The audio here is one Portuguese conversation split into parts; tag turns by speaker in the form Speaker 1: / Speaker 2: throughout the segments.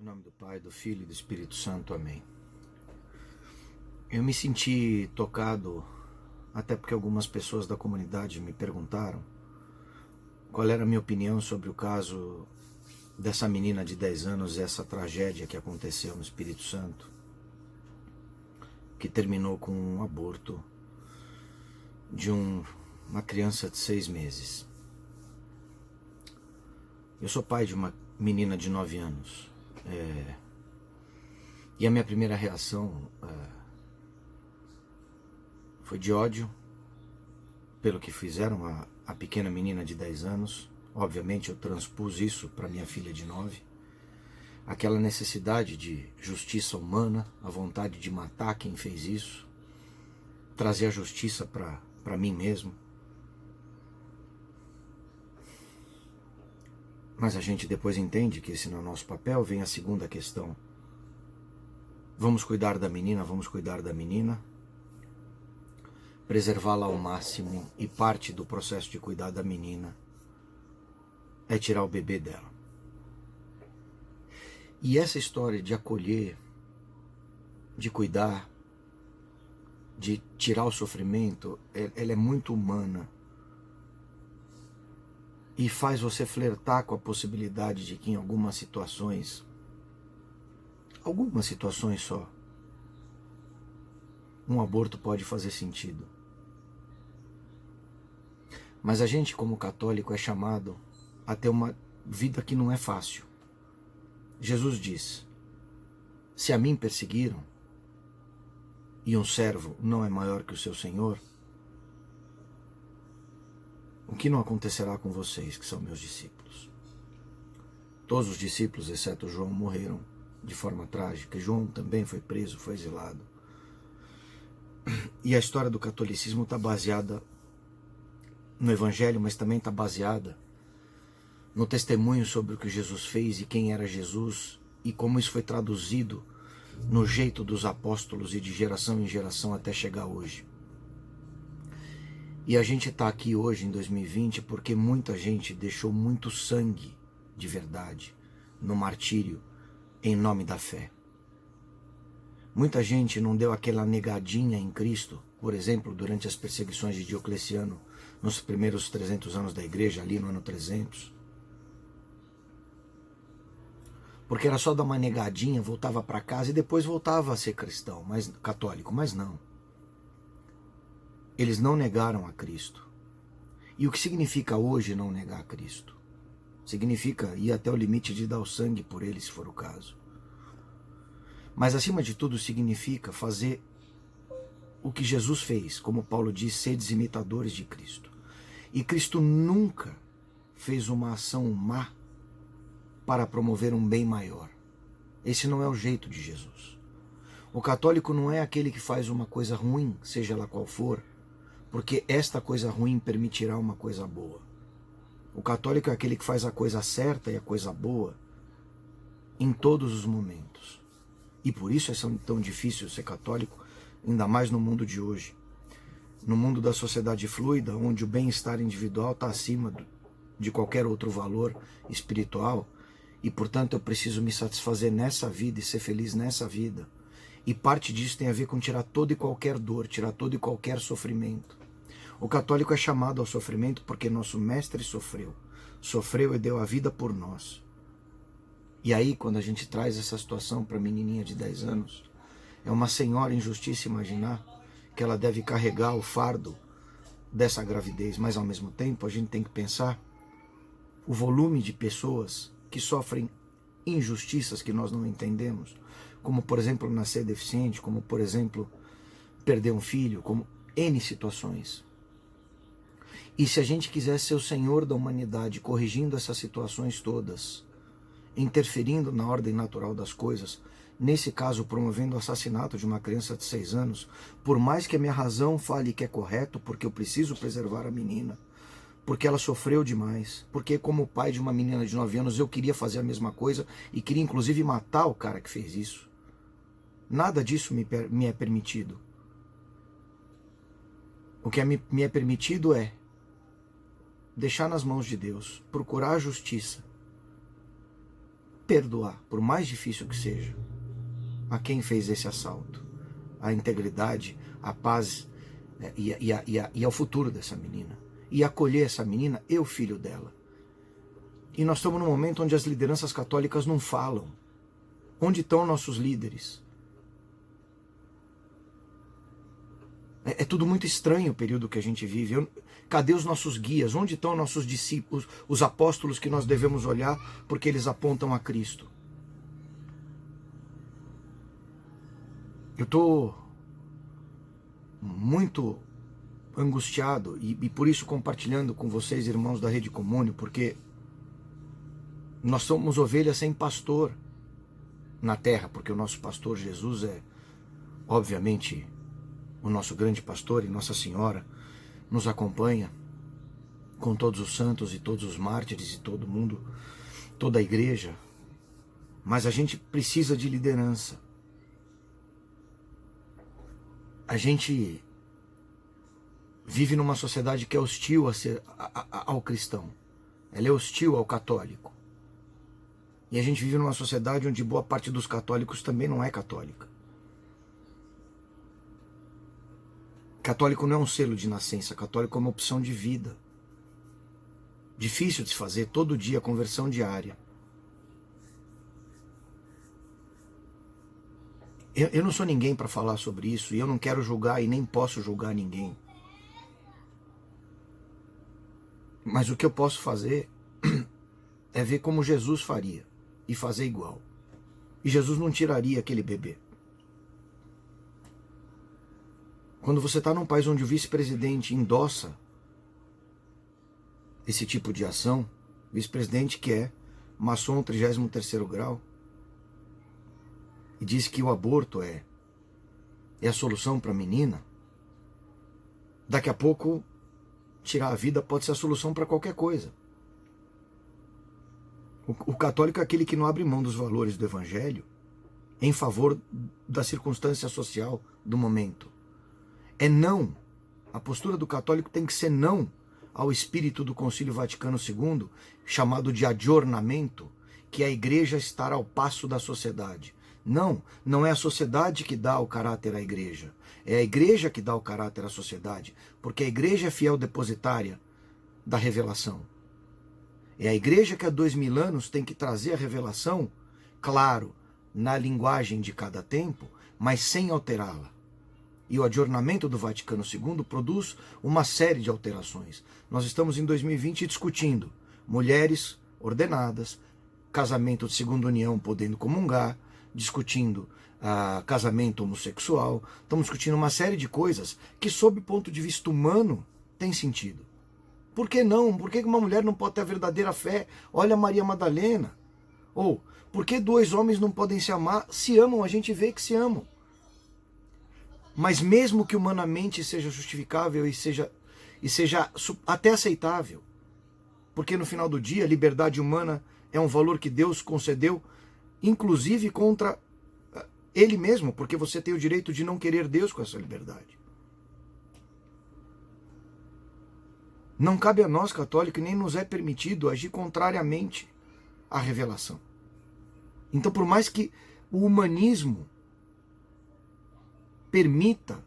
Speaker 1: Em nome do Pai, do Filho e do Espírito Santo. Amém. Eu me senti tocado, até porque algumas pessoas da comunidade me perguntaram qual era a minha opinião sobre o caso dessa menina de 10 anos e essa tragédia que aconteceu no Espírito Santo, que terminou com um aborto de uma criança de 6 meses. Eu sou pai de uma menina de 9 anos. E a minha primeira reação foi de ódio pelo que fizeram a pequena menina de 10 anos. Obviamente eu transpus isso para minha filha de 9. Aquela necessidade de justiça humana, a vontade de matar quem fez isso, trazer a justiça para mim mesmo. Mas a gente depois entende que esse não é o nosso papel. Vem a segunda questão. Vamos cuidar da menina, preservá-la ao máximo, e parte do processo de cuidar da menina é tirar o bebê dela. E essa história de acolher, de cuidar, de tirar o sofrimento, ela é muito humana. E faz você flertar com a possibilidade de que em algumas situações só, um aborto pode fazer sentido. Mas a gente, como católico, é chamado a ter uma vida que não é fácil. Jesus diz: se a mim perseguiram, e um servo não é maior que o seu senhor, o que não acontecerá com vocês, que são meus discípulos? Todos os discípulos, exceto João, morreram de forma trágica. João também foi preso, foi exilado. E a história do catolicismo está baseada no Evangelho, mas também está baseada no testemunho sobre o que Jesus fez e quem era Jesus, e como isso foi traduzido no jeito dos apóstolos e de geração em geração até chegar hoje. E a gente está aqui hoje em 2020 porque muita gente deixou muito sangue de verdade no martírio em nome da fé. Muita gente não deu aquela negadinha em Cristo, por exemplo, durante as perseguições de Diocleciano, nos primeiros 300 anos da igreja, ali no ano 300. Porque era só dar uma negadinha, voltava para casa e depois voltava a ser cristão, mas católico, mas não. Eles não negaram a Cristo. E o que significa hoje não negar a Cristo? Significa ir até o limite de dar o sangue por ele, se for o caso. Mas acima de tudo significa fazer o que Jesus fez, como Paulo diz, sedes imitadores de Cristo. E Cristo nunca fez uma ação má para promover um bem maior. Esse não é o jeito de Jesus. O católico não é aquele que faz uma coisa ruim, seja ela qual for, porque esta coisa ruim permitirá uma coisa boa. O católico é aquele que faz a coisa certa e a coisa boa em todos os momentos. E por isso é tão difícil ser católico, ainda mais no mundo de hoje. No mundo da sociedade fluida, onde o bem-estar individual está acima de qualquer outro valor espiritual, e portanto eu preciso me satisfazer nessa vida e ser feliz nessa vida. E parte disso tem a ver com tirar toda e qualquer dor, tirar todo e qualquer sofrimento. O católico é chamado ao sofrimento porque nosso mestre sofreu. Sofreu e deu a vida por nós. E aí, quando a gente traz essa situação para a menininha de 10 anos, é uma senhora injustiça imaginar que ela deve carregar o fardo dessa gravidez, mas ao mesmo tempo a gente tem que pensar o volume de pessoas que sofrem injustiças que nós não entendemos, como por exemplo nascer deficiente, como por exemplo perder um filho, como N situações. E se a gente quiser ser o Senhor da humanidade, corrigindo essas situações todas, interferindo na ordem natural das coisas, nesse caso promovendo o assassinato de uma criança de 6 anos, por mais que a minha razão fale que é correto, porque eu preciso preservar a menina, porque ela sofreu demais, porque como pai de uma menina de 9 anos eu queria fazer a mesma coisa e queria inclusive matar o cara que fez isso. Nada disso me é permitido. O que me é permitido é deixar nas mãos de Deus, procurar a justiça perdoar, por mais difícil que seja, a quem fez esse assalto, a integridade, a paz e ao futuro dessa menina. E acolher essa menina e o filho dela. E nós estamos num momento onde as lideranças católicas não falam. Onde estão nossos líderes? É tudo muito estranho o período que a gente vive. Cadê os nossos guias? Onde estão nossos discípulos, os apóstolos que nós devemos olhar porque eles apontam a Cristo? Eu estou muito angustiado e por isso compartilhando com vocês, irmãos da Rede Comúnio, porque nós somos ovelhas sem pastor na terra, porque o nosso pastor Jesus é, obviamente, o nosso grande pastor, e Nossa Senhora nos acompanha com todos os santos e todos os mártires e todo mundo, toda a igreja. Mas a gente precisa de liderança. A gente vive numa sociedade que é hostil ao cristão. Ela é hostil ao católico. E a gente vive numa sociedade onde boa parte dos católicos também não é católica. Católico não é um selo de nascença, católico é uma opção de vida. Difícil de se fazer, todo dia, conversão diária. Eu não sou ninguém para falar sobre isso, e eu não quero julgar e nem posso julgar ninguém. Mas o que eu posso fazer é ver como Jesus faria e fazer igual. E Jesus não tiraria aquele bebê. Quando você está num país onde o vice-presidente endossa esse tipo de ação, vice-presidente que é maçom 33º grau, e diz que o aborto é a solução para a menina, daqui a pouco tirar a vida pode ser a solução para qualquer coisa. O católico é aquele que não abre mão dos valores do evangelho em favor da circunstância social do momento. É não. A postura do católico tem que ser não ao espírito do Concílio Vaticano II, chamado de adornamento, que é a igreja estar ao passo da sociedade. Não, não é a sociedade que dá o caráter à igreja. É a igreja que dá o caráter à sociedade, porque a igreja é fiel depositária da revelação. É a igreja que há 2000 anos tem que trazer a revelação, claro, na linguagem de cada tempo, mas sem alterá-la. E o adornamento do Vaticano II produz uma série de alterações. Nós estamos em 2020 discutindo mulheres ordenadas, casamento de segunda união podendo comungar, discutindo casamento homossexual, estamos discutindo uma série de coisas que, sob o ponto de vista humano, tem sentido. Por que não? Por que uma mulher não pode ter a verdadeira fé? Olha Maria Madalena. Ou, por que dois homens não podem se amar? Se amam, a gente vê que se amam. Mas mesmo que humanamente seja justificável e seja até aceitável, porque no final do dia a liberdade humana é um valor que Deus concedeu, inclusive contra Ele mesmo, porque você tem o direito de não querer Deus com essa liberdade. Não cabe a nós, católicos, nem nos é permitido agir contrariamente à revelação. Então, por mais que o humanismo permita,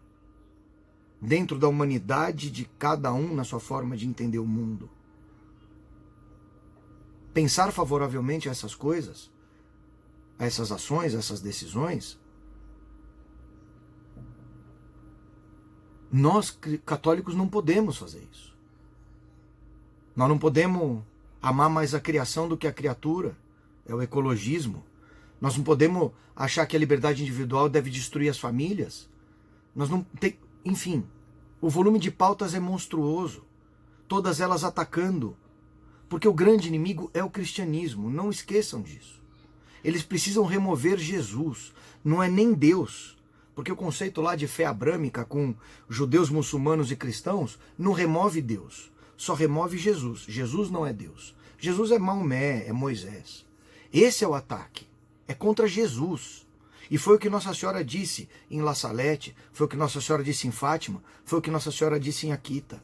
Speaker 1: dentro da humanidade de cada um na sua forma de entender o mundo, pensar favoravelmente a essas coisas, a essas ações, a essas decisões, nós católicos não podemos fazer isso. Nós não podemos amar mais a criação do que a criatura, é o ecologismo. Nós não podemos achar que a liberdade individual deve destruir as famílias. Nós não tem, enfim, o volume de pautas é monstruoso, todas elas atacando, porque o grande inimigo é o cristianismo, não esqueçam disso. Eles precisam remover Jesus, não é nem Deus, porque o conceito lá de fé abrâmica com judeus, muçulmanos e cristãos não remove Deus, só remove Jesus. Jesus não é Deus. Jesus é Maomé, é Moisés. Esse é o ataque, é contra Jesus. E foi o que Nossa Senhora disse em La Salette, foi o que Nossa Senhora disse em Fátima, foi o que Nossa Senhora disse em Akita.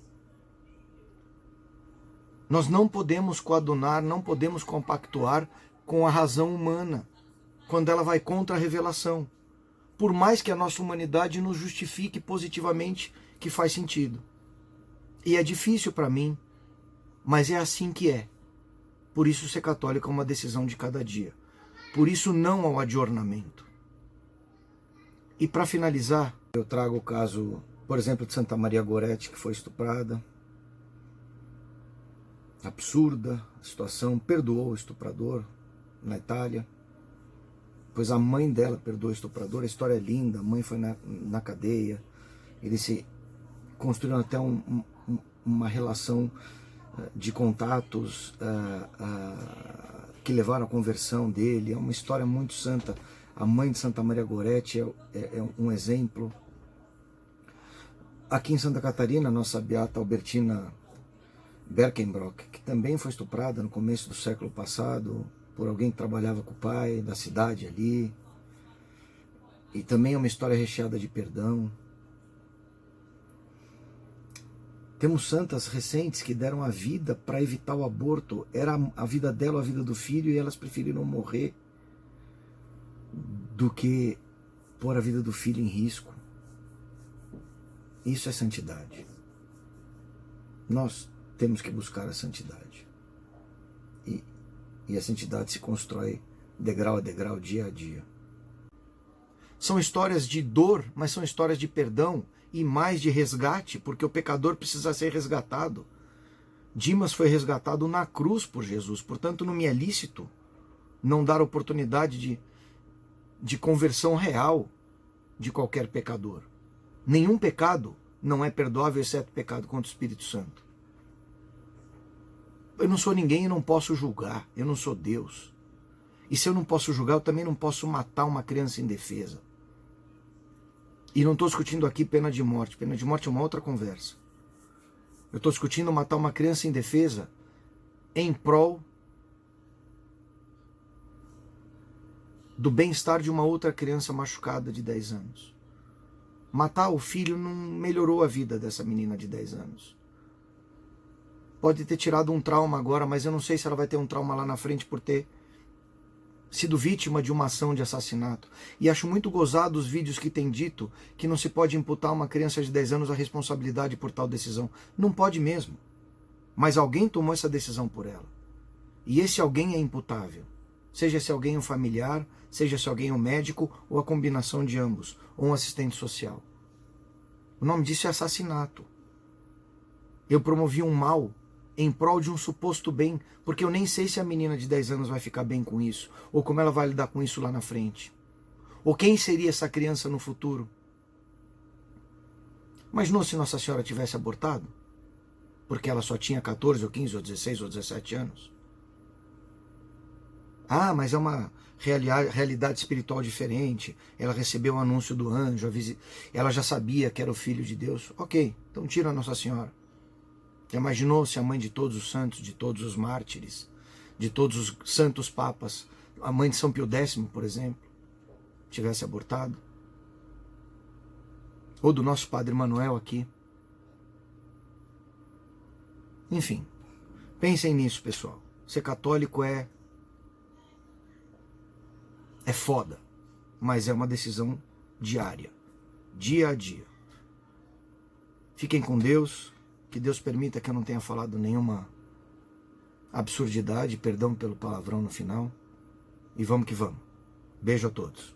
Speaker 1: Nós não podemos coadunar, não podemos compactuar com a razão humana, quando ela vai contra a revelação. Por mais que a nossa humanidade nos justifique positivamente que faz sentido. E é difícil para mim, mas é assim que é. Por isso ser católico é uma decisão de cada dia. Por isso não ao adornamento. E para finalizar, eu trago o caso, por exemplo, de Santa Maria Goretti, que foi estuprada. Absurda a situação, perdoou o estuprador na Itália. Pois a mãe dela perdoou o estuprador, a história é linda, a mãe foi na cadeia. Eles se construíram até uma relação de contatos que levaram à conversão dele. É uma história muito santa. A mãe de Santa Maria Goretti é um exemplo. Aqui em Santa Catarina, a nossa beata Albertina Berkenbrock, que também foi estuprada no começo do século passado por alguém que trabalhava com o pai da cidade ali. E também é uma história recheada de perdão. Temos santas recentes que deram a vida para evitar o aborto. Era a vida dela ou a vida do filho, e elas preferiram morrer do que pôr a vida do filho em risco. Isso é santidade. Nós temos que buscar a santidade. E a santidade se constrói degrau a degrau, dia a dia. São histórias de dor, mas são histórias de perdão e mais de resgate, porque o pecador precisa ser resgatado. Dimas foi resgatado na cruz por Jesus, portanto não me é lícito não dar oportunidade de conversão real de qualquer pecador. Nenhum pecado não é perdoável, exceto pecado contra o Espírito Santo. Eu não sou ninguém e não posso julgar, eu não sou Deus. E se eu não posso julgar, eu também não posso matar uma criança indefesa. E não estou discutindo aqui pena de morte. Pena de morte é uma outra conversa. Eu estou discutindo matar uma criança indefesa em prol do bem-estar de uma outra criança machucada de 10 anos. Matar o filho não melhorou a vida dessa menina de 10 anos. Pode ter tirado um trauma agora, mas eu não sei se ela vai ter um trauma lá na frente por ter sido vítima de uma ação de assassinato. E acho muito gozado os vídeos que têm dito que não se pode imputar a uma criança de 10 anos a responsabilidade por tal decisão. Não pode mesmo. Mas alguém tomou essa decisão por ela. E esse alguém é imputável. Seja esse alguém um familiar, seja esse alguém um médico, ou a combinação de ambos, ou um assistente social. O nome disso é assassinato. Eu promovi um mal em prol de um suposto bem, porque eu nem sei se a menina de 10 anos vai ficar bem com isso, ou como ela vai lidar com isso lá na frente. Ou quem seria essa criança no futuro. Imaginou se Nossa Senhora tivesse abortado? Porque ela só tinha 14, ou 15, ou 16, ou 17 anos. Ah, mas é uma realidade espiritual diferente. Ela recebeu o anúncio do anjo, ela já sabia que era o Filho de Deus. Ok, então tira a Nossa Senhora. Já imaginou se a mãe de todos os santos, de todos os mártires, de todos os santos papas, a mãe de São Pio X, por exemplo, tivesse abortado? Ou do nosso Padre Manuel aqui. Enfim, pensem nisso, pessoal. Ser católico é foda, mas é uma decisão diária, dia a dia. Fiquem com Deus. Que Deus permita que eu não tenha falado nenhuma absurdidade, perdão pelo palavrão no final. E vamos que vamos. Beijo a todos.